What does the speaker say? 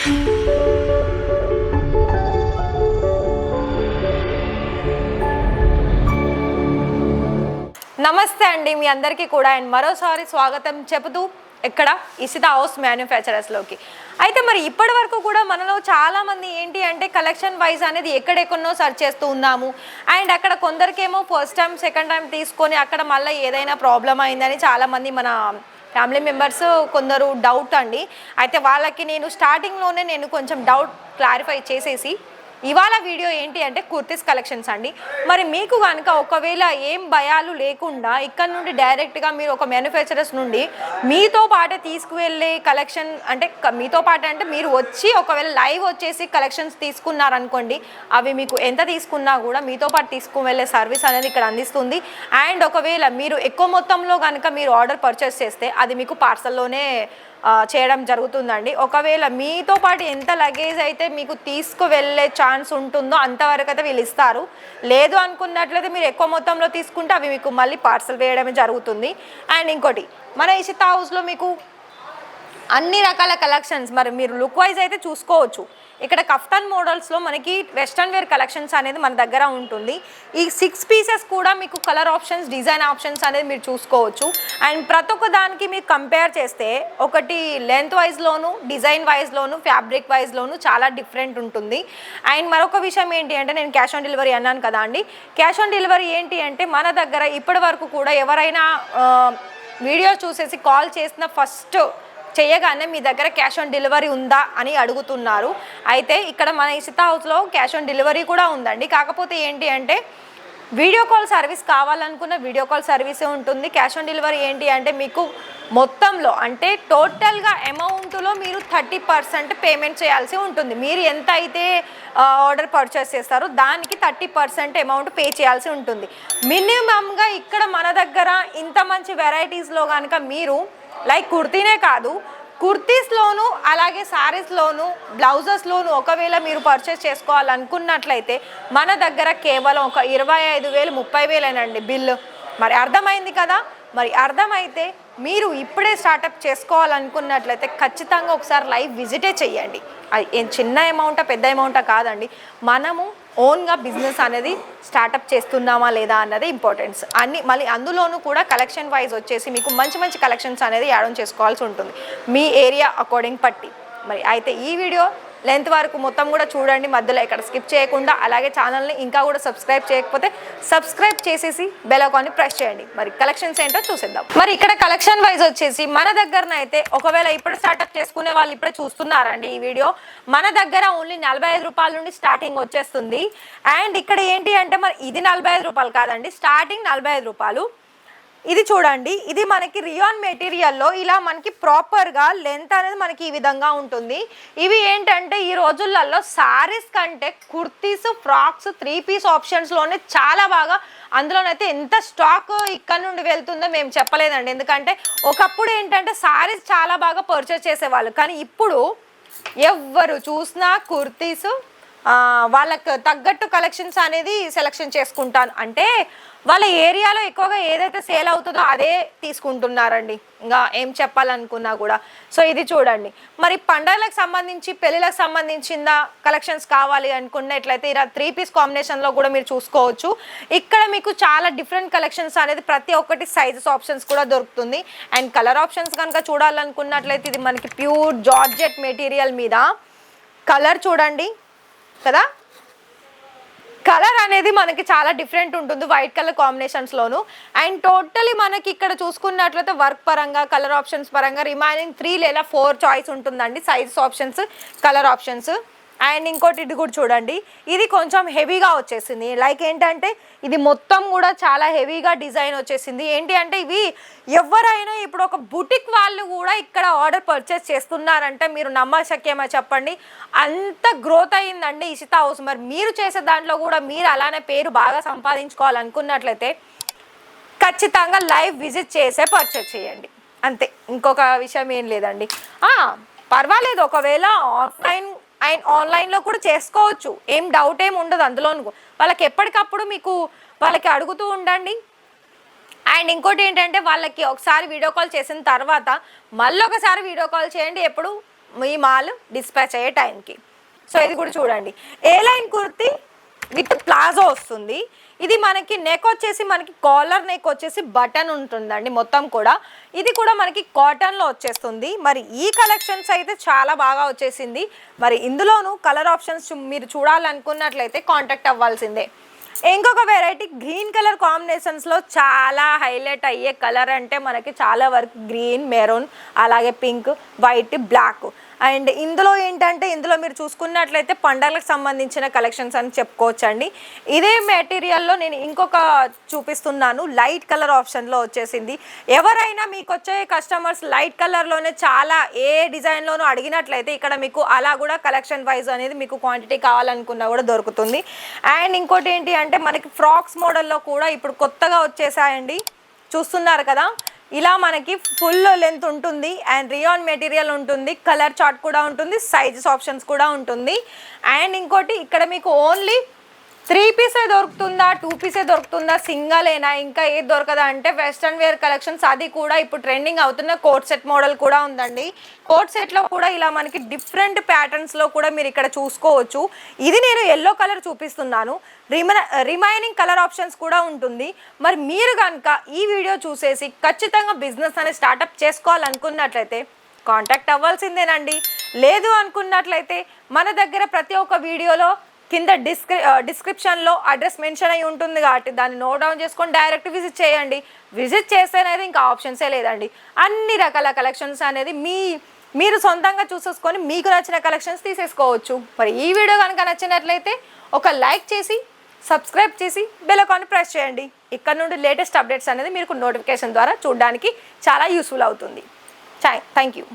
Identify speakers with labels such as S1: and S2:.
S1: నమస్తే అండి, మీ అందరికీ కూడా అండ్ మరోసారి స్వాగతం చెబుతూ ఇక్కడ ఇషిత హౌస్ మ్యానుఫ్యాక్చరర్స్లోకి. అయితే మరి ఇప్పటి వరకు కూడా మనలో చాలామంది ఏంటి అంటే కలెక్షన్ వైజ్ అనేది ఎక్కడెక్కడో సర్చ్ చేస్తూ ఉన్నాము. అండ్ అక్కడ కొందరికేమో ఫస్ట్ టైం సెకండ్ టైం తీసుకొని అక్కడ మళ్ళీ ఏదైనా ప్రాబ్లం అయిందని చాలామంది మన ఫ్యామిలీ మెంబర్స్ కొందరు డౌట్ అండి. అయితే వాళ్ళకి నేను స్టార్టింగ్లోనే కొంచెం డౌట్ క్లారిఫై చేసేసి ఇవాళ వీడియో ఏంటి అంటే కుర్తీస్ కలెక్షన్స్ అండి. మరి మీకు కనుక ఒకవేళ ఏం భయాలు లేకుండా ఇక్కడ నుండి డైరెక్ట్గా మీరు ఒక మ్యానుఫ్యాక్చరర్స్ నుండి మీతో పాటే తీసుకువెళ్ళే కలెక్షన్ అంటే మీతో పాటే అంటే మీరు వచ్చి ఒకవేళ లైవ్ వచ్చేసి కలెక్షన్స్ తీసుకున్నారనుకోండి, అవి మీకు ఎంత తీసుకున్నా కూడా మీతో పాటు తీసుకువెళ్ళే సర్వీస్ అనేది ఇక్కడ అందిస్తుంది. అండ్ ఒకవేళ మీరు ఎక్కువ మొత్తంలో కనుక మీరు ఆర్డర్ పర్చేస్ చేస్తే అది మీకు పార్సల్లోనే చేయడం జరుగుతుందండి. ఒకవేళ మీతో పాటు ఎంత లగేజ్ అయితే మీకు తీసుకువెళ్ళే ఛాన్స్ ఉంటుందో అంతవరకు అయితే వీళ్ళు ఇస్తారు. లేదు అనుకున్నట్లయితే మీరు ఎక్కువ మొత్తంలో తీసుకుంటే అవి మీకు మళ్ళీ పార్సల్ వేయడమే జరుగుతుంది. అండ్ ఇంకోటి, మన ఇషిత హౌస్లో మీకు అన్ని రకాల కలెక్షన్స్ మరి మీరు లుక్ వైజ్ అయితే చూసుకోవచ్చు. ఇక్కడ కఫ్తాన్ మోడల్స్లో మనకి వెస్ట్రన్ వేర్ కలెక్షన్స్ అనేది మన దగ్గర ఉంటుంది. ఈ 6 పీసెస్ కూడా మీకు కలర్ ఆప్షన్స్, డిజైన్ ఆప్షన్స్ అనేది మీరు చూసుకోవచ్చు. అండ్ ప్రతి ఒక్క దానికి మీరు కంపేర్ చేస్తే ఒకటి లెంత్ వైజ్లోను, డిజైన్ వైజ్లోను, ఫ్యాబ్రిక్ వైజ్లోను చాలా డిఫరెంట్ ఉంటుంది. అండ్ మరొక విషయం ఏంటి అంటే నేను క్యాష్ ఆన్ డెలివరీ అన్నాను కదా అండి. క్యాష్ ఆన్ డెలివరీ ఏంటి అంటే మన దగ్గర ఇప్పటి వరకు కూడా ఎవరైనా వీడియో చూసేసి కాల్ చేసిన ఫస్ట్ చేయగానే మీ దగ్గర క్యాష్ ఆన్ డెలివరీ ఉందా అని అడుగుతున్నారు. అయితే ఇక్కడ మన ఇషిత హౌస్లో క్యాష్ ఆన్ డెలివరీ కూడా ఉందండి. కాకపోతే ఏంటి అంటే వీడియో కాల్ సర్వీస్ కావాలనుకున్న వీడియో కాల్ సర్వీసే ఉంటుంది. క్యాష్ ఆన్ డెలివరీ ఏంటి అంటే మీకు మొత్తంలో అంటే టోటల్గా అమౌంట్లో మీరు 30% పేమెంట్ చేయాల్సి ఉంటుంది. మీరు ఎంత అయితే ఆర్డర్ పర్చేస్ చేస్తారో దానికి 30% అమౌంట్ పే చేయాల్సి ఉంటుంది. మినిమంగా ఇక్కడ మన దగ్గర ఇంత మంచి వెరైటీస్లో కనుక మీరు లైక్ కుర్తీనే కాదు, కుర్తీస్లోను అలాగే శారీస్లోను, బ్లౌజెస్లోను ఒకవేళ మీరు పర్చేస్ చేసుకోవాలనుకున్నట్లయితే మన దగ్గర కేవలం ఒక 25,000 30,000 బిల్లు. మరి అర్థమైంది కదా. మరి అర్థమైతే మీరు ఇప్పుడే స్టార్టప్ చేసుకోవాలనుకున్నట్లయితే ఖచ్చితంగా ఒకసారి లైవ్ విజిటే చేయండి. అది ఏం చిన్న అమౌంటా పెద్ద అమౌంటా కాదండి, మనము ఓన్గా బిజినెస్ అనేది స్టార్టప్ చేస్తున్నామా లేదా అన్నది ఇంపార్టెన్స్ అన్ని. మళ్ళీ అందులోనూ కూడా కలెక్షన్ వైజ్ వచ్చేసి మీకు మంచి మంచి కలెక్షన్స్ అనేది యాడ్ ఆన్ చేసుకోవాల్సి ఉంటుంది మీ ఏరియా అకార్డింగ్ పట్టి. మరి అయితే ఈ వీడియో లెంత్ వరకు మొత్తం కూడా చూడండి, మధ్యలో ఇక్కడ స్కిప్ చేయకుండా. అలాగే ఛానల్ని ఇంకా కూడా సబ్స్క్రైబ్ చేయకపోతే సబ్స్క్రైబ్ చేసేసి బెల్ ఐకాన్ని ప్రెస్ చేయండి. మరి కలెక్షన్స్ ఏంటో చూసేద్దాం. మరి ఇక్కడ కలెక్షన్ వైజ్ వచ్చేసి మన దగ్గరనైతే ఒకవేళ ఇప్పుడు స్టార్ట్అప్ చేసుకునే వాళ్ళు ఇప్పుడే చూస్తున్నారండి ఈ వీడియో, మన దగ్గర ఓన్లీ 45 రూపాయల నుండి స్టార్టింగ్ వచ్చేస్తుంది. అండ్ ఇక్కడ ఏంటి అంటే మరి ఇది 45 రూపాయలు కాదండి, స్టార్టింగ్ 45 రూపాయలు. ఇది చూడండి, ఇది మనకి రియాన్ మెటీరియల్లో ఇలా మనకి ప్రాపర్గా లెంత్ అనేది మనకి ఈ విధంగా ఉంటుంది. ఇవి ఏంటంటే ఈ రోజులలో శారీస్ కంటే కుర్తీస్, ఫ్రాక్స్, 3 పీస్ ఆప్షన్స్లోనే చాలా బాగా, అందులోనైతే ఎంత స్టాక్ ఇక్కడ నుండి వెళ్తుందో మేము చెప్పలేదండి. ఎందుకంటే ఒకప్పుడు ఏంటంటే శారీస్ చాలా బాగా పర్చేస్ చేసేవాళ్ళు, కానీ ఇప్పుడు ఎవరు చూసినా కుర్తీస్ వాళ్ళకు తగ్గట్టు కలెక్షన్స్ అనేది సెలెక్షన్ చేసుకుంటాను. అంటే వాళ్ళ ఏరియాలో ఎక్కువగా ఏదైతే సేల్ అవుతుందో అదే తీసుకుంటున్నారండి, ఇంకా ఏం చెప్పాలనుకున్నా కూడా. సో ఇది చూడండి, మరి పండుగలకు సంబంధించి పెళ్ళిళ్ళకి సంబంధించిన కలెక్షన్స్ కావాలి అనుకున్నట్లయితే ఇలా 3 పీస్ కాంబినేషన్లో కూడా మీరు చూసుకోవచ్చు. ఇక్కడ మీకు చాలా డిఫరెంట్ కలెక్షన్స్ అనేది ప్రతి ఒక్కటి సైజెస్ ఆప్షన్స్ కూడా దొరుకుతుంది. అండ్ కలర్ ఆప్షన్స్ కనుక చూడాలనుకున్నట్లయితే ఇది మనకి ప్యూర్ జార్జెట్ మెటీరియల్ మీద కలర్ చూడండి కదా, కలర్ అనేది మనకి చాలా డిఫరెంట్ ఉంటుంది వైట్ కలర్ కాంబినేషన్స్లోను. అండ్ టోటలీ మనకి ఇక్కడ చూసుకున్నట్లయితే వర్క్ పరంగా, కలర్ ఆప్షన్స్ పరంగా రిమైనింగ్ 3 లేదా 4 చాయిస్ ఉంటుందండి, sizes options, colour options. And ఇంకోటి ఇది కూడా చూడండి, ఇది కొంచెం హెవీగా వచ్చేసింది. లైక్ ఏంటంటే ఇది మొత్తం కూడా చాలా హెవీగా డిజైన్ వచ్చేసింది. ఏంటి అంటే ఇవి ఎవరైనా ఇప్పుడు ఒక బుటిక్ వాళ్ళు కూడా ఇక్కడ ఆర్డర్ పర్చేస్ చేస్తున్నారంటే మీరు నమ్మశక్యమా చెప్పండి, అంత గ్రోత్ అయ్యిందండి ఇషిత హౌస్. మరి మీరు చేసే దాంట్లో కూడా మీరు అలానే పేరు బాగా సంపాదించుకోవాలనుకున్నట్లయితే ఖచ్చితంగా లైవ్ విజిట్ చేసే పర్చేస్ చేయండి, అంతే. ఇంకొక విషయం ఏం లేదండి. పర్వాలేదు ఒకవేళ ఆన్లైన్లో కూడా చేసుకోవచ్చు, ఏం డౌట్ ఏమి ఉండదు అందులోను. వాళ్ళకి ఎప్పటికప్పుడు మీకు వాళ్ళకి అడుగుతూ ఉండండి. అండ్ ఇంకోటి ఏంటంటే వాళ్ళకి ఒకసారి వీడియో కాల్ చేసిన తర్వాత మళ్ళీ ఒకసారి వీడియో కాల్ చేయండి, ఎప్పుడు మీ మాల్ డిస్పాచ్ అయ్యే టైంకి. సో ఇది కూడా చూడండి, ఏ లైన్ కుర్తి విత్ ప్లాజో వస్తుంది. ఇది మనకి నెక్ వచ్చేసి మనకి కాలర్ నెక్ వచ్చేసి బటన్ ఉంటుందండి మొత్తం కూడా. ఇది కూడా మనకి కాటన్లో వచ్చేస్తుంది. మరి ఈ కలెక్షన్స్ అయితే చాలా బాగా వచ్చేసింది. మరి ఇందులోనూ కలర్ ఆప్షన్స్ మీరు చూడాలనుకున్నట్లయితే కాంటాక్ట్ అవ్వాల్సిందే. ఇంకొక వెరైటీ గ్రీన్ కలర్ కాంబినేషన్స్లో చాలా హైలైట్ అయ్యే కలర్ అంటే మనకి చాలా వరకు గ్రీన్, మెరూన్, అలాగే పింక్, వైట్, బ్లాక్. అండ్ ఇందులో ఏంటంటే ఇందులో మీరు చూసుకున్నట్లయితే పండగలకు సంబంధించిన కలెక్షన్స్ అని చెప్పుకోవచ్చండి. ఇదే మెటీరియల్లో నేను ఇంకొక చూపిస్తున్నాను, లైట్ కలర్ ఆప్షన్లో వచ్చేసింది. ఎవరైనా మీకు వచ్చే కస్టమర్స్ లైట్ కలర్లోనే చాలా ఏ డిజైన్లోనూ అడిగినట్లయితే ఇక్కడ మీకు అలా కూడా కలెక్షన్ వైజ్ అనేది మీకు క్వాంటిటీ కావాలనుకున్నా కూడా దొరుకుతుంది. అండ్ ఇంకోటి ఏంటి అంటే మనకి ఫ్రాక్స్ మోడల్లో కూడా ఇప్పుడు కొత్తగా వచ్చేసాయండి, చూస్తున్నారు కదా. ఇలా మనకి ఫుల్ లెంత్ ఉంటుంది అండ్ రియాన్ మెటీరియల్ ఉంటుంది, కలర్ చార్ట్ కూడా ఉంటుంది, సైజెస్ ఆప్షన్స్ కూడా ఉంటుంది. అండ్ ఇంకోటి ఇక్కడ మీకు ఓన్లీ 3 పీసే దొరుకుతుందా, 2 పీసే దొరుకుతుందా, సింగలేనా, ఇంకా ఏది దొరకదా అంటే వెస్ట్రన్ వేర్ కలెక్షన్స్, అది కూడా ఇప్పుడు ట్రెండింగ్ అవుతున్న కోట్ సెట్ మోడల్ కూడా ఉందండి. కోట్ సెట్లో కూడా ఇలా మనకి డిఫరెంట్ ప్యాటర్న్స్లో కూడా మీరు ఇక్కడ చూసుకోవచ్చు. ఇది నేను ఎల్లో కలర్ చూపిస్తున్నాను, రిమైనింగ్ కలర్ ఆప్షన్స్ కూడా ఉంటుంది. మరి మీరు కనుక ఈ వీడియో చూసేసి ఖచ్చితంగా బిజినెస్ అనేది స్టార్టప్ చేసుకోవాలనుకున్నట్లయితే కాంటాక్ట్ అవ్వాల్సిందేనండి. లేదు అనుకున్నట్లయితే మన దగ్గర ప్రతి ఒక్క వీడియోలో కింద డిస్క్రిప్షన్లో అడ్రస్ మెన్షన్ అయి ఉంటుంది కాబట్టి దాన్ని నోట్ డౌన్ చేసుకొని డైరెక్ట్ విజిట్ చేయండి. విజిట్ చేస్తేనైతే ఇంకా ఆప్షన్సే లేదండి. అన్ని రకాల కలెక్షన్స్ అనేది మీరు సొంతంగా చూసేసుకొని మీకు నచ్చిన కలెక్షన్స్ తీసేసుకోవచ్చు. మరి ఈ వీడియో కనుక నచ్చినట్లయితే ఒక లైక్ చేసి సబ్స్క్రైబ్ చేసి బెల్ ఐకాన్ ప్రెస్ చేయండి. ఇక్కడ నుండి లేటెస్ట్ అప్డేట్స్ అనేది మీకు నోటిఫికేషన్ ద్వారా చూడడానికి చాలా యూస్ఫుల్ అవుతుంది. Thank you.